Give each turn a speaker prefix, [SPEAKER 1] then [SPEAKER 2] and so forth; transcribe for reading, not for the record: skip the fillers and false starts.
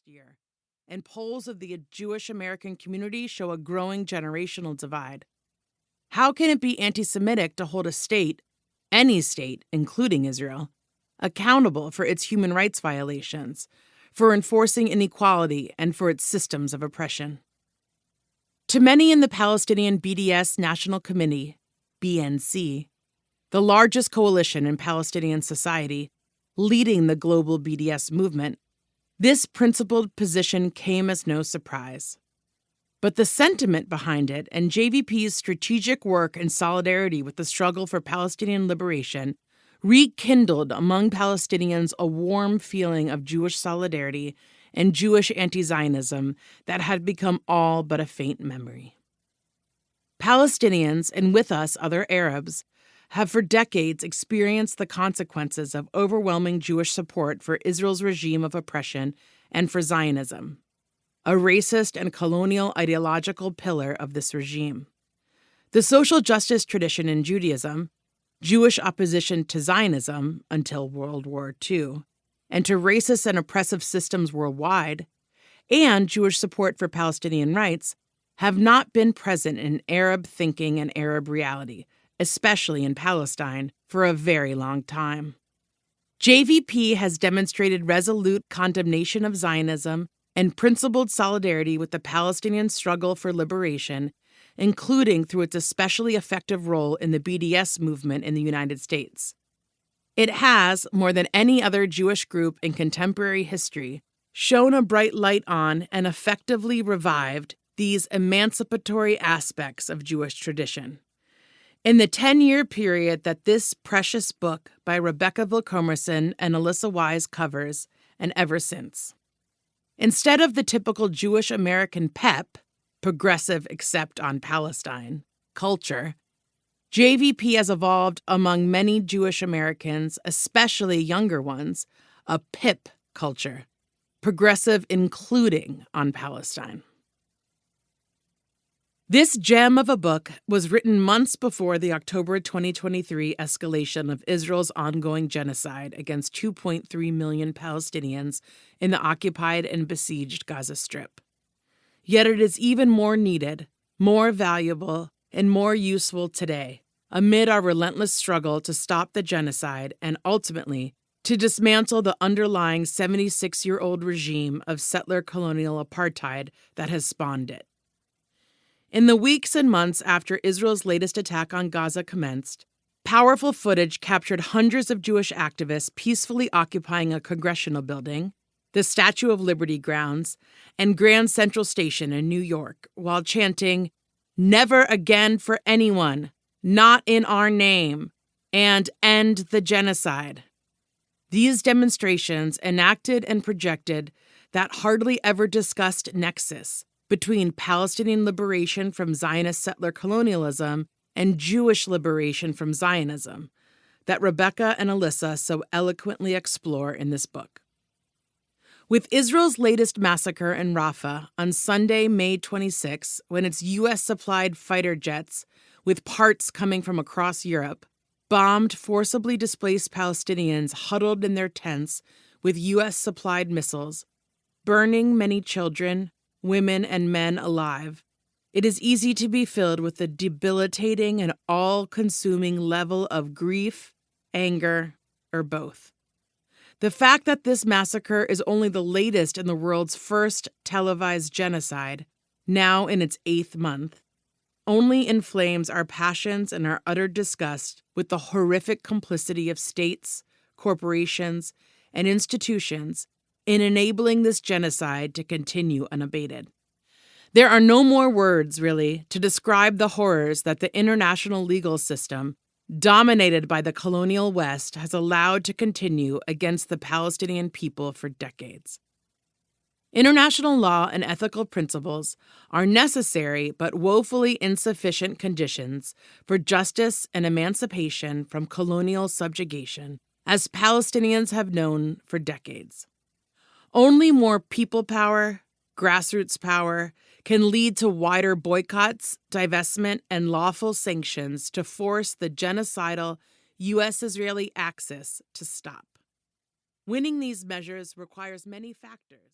[SPEAKER 1] last year, and polls of the Jewish American community show a growing generational divide. How can it be anti-Semitic to hold a state, any state, including Israel, accountable for its human rights violations, for enforcing inequality, and for its systems of oppression? To many in the Palestinian BDS National Committee, BNC, the largest coalition in Palestinian society, leading the global BDS movement, this principled position came as no surprise. But the sentiment behind it and JVP's strategic work in solidarity with the struggle for Palestinian liberation rekindled among Palestinians a warm feeling of Jewish solidarity and Jewish anti-Zionism that had become all but a faint memory. Palestinians, and with us other Arabs, have for decades experienced the consequences of overwhelming Jewish support for Israel's regime of oppression and for Zionism, a racist and colonial ideological pillar of this regime. The social justice tradition in Judaism, Jewish opposition to Zionism until World War II, and to racist and oppressive systems worldwide, and Jewish support for Palestinian rights have not been present in Arab thinking and Arab reality, especially in Palestine, for a very long time. JVP has demonstrated resolute condemnation of Zionism and principled solidarity with the Palestinian struggle for liberation, including through its especially effective role in the BDS movement in the United States. It has, more than any other Jewish group in contemporary history, shone a bright light on and effectively revived these emancipatory aspects of Jewish tradition. In the 10-year period that this precious book by Rebecca Vilkomerson and Alissa Wise covers, and ever since. Instead of the typical Jewish American PEP, progressive except on Palestine, culture, JVP has evolved among many Jewish Americans, especially younger ones, a PIP culture, progressive including on Palestine. This gem of a book was written months before the October 2023 escalation of Israel's ongoing genocide against 2.3 million Palestinians in the occupied and besieged Gaza Strip. Yet it is even more needed, more valuable, and more useful today, amid our relentless struggle to stop the genocide and ultimately to dismantle the underlying 76-year-old regime of settler colonial apartheid that has spawned it. In the weeks and months after Israel's latest attack on Gaza commenced, powerful footage captured hundreds of Jewish activists peacefully occupying a congressional building, the Statue of Liberty grounds, and Grand Central Station in New York while chanting, "Never again for anyone, not in our name," and "End the genocide." These demonstrations enacted and projected that hardly ever discussed nexus between Palestinian liberation from Zionist settler colonialism and Jewish liberation from Zionism that Rebecca and Alissa so eloquently explore in this book. With Israel's latest massacre in Rafah on Sunday, May 26, when its U.S.-supplied fighter jets, with parts coming from across Europe, bombed forcibly displaced Palestinians huddled in their tents with U.S.-supplied missiles, burning many children, women, and men alive, it is easy to be filled with a debilitating and all-consuming level of grief, anger, or both. The fact that this massacre is only the latest in the world's first televised genocide, now in its 8th month, only inflames our passions and our utter disgust with the horrific complicity of states, corporations, and institutions in enabling this genocide to continue unabated. There are no more words, really, to describe the horrors that the international legal system, dominated by the colonial West, has allowed to continue against the Palestinian people for decades. International law and ethical principles are necessary but woefully insufficient conditions for justice and emancipation from colonial subjugation, as Palestinians have known for decades. Only more people power, grassroots power, can lead to wider boycotts, divestment, and lawful sanctions to force the genocidal U.S.-Israeli axis to stop. Winning these measures requires many factors.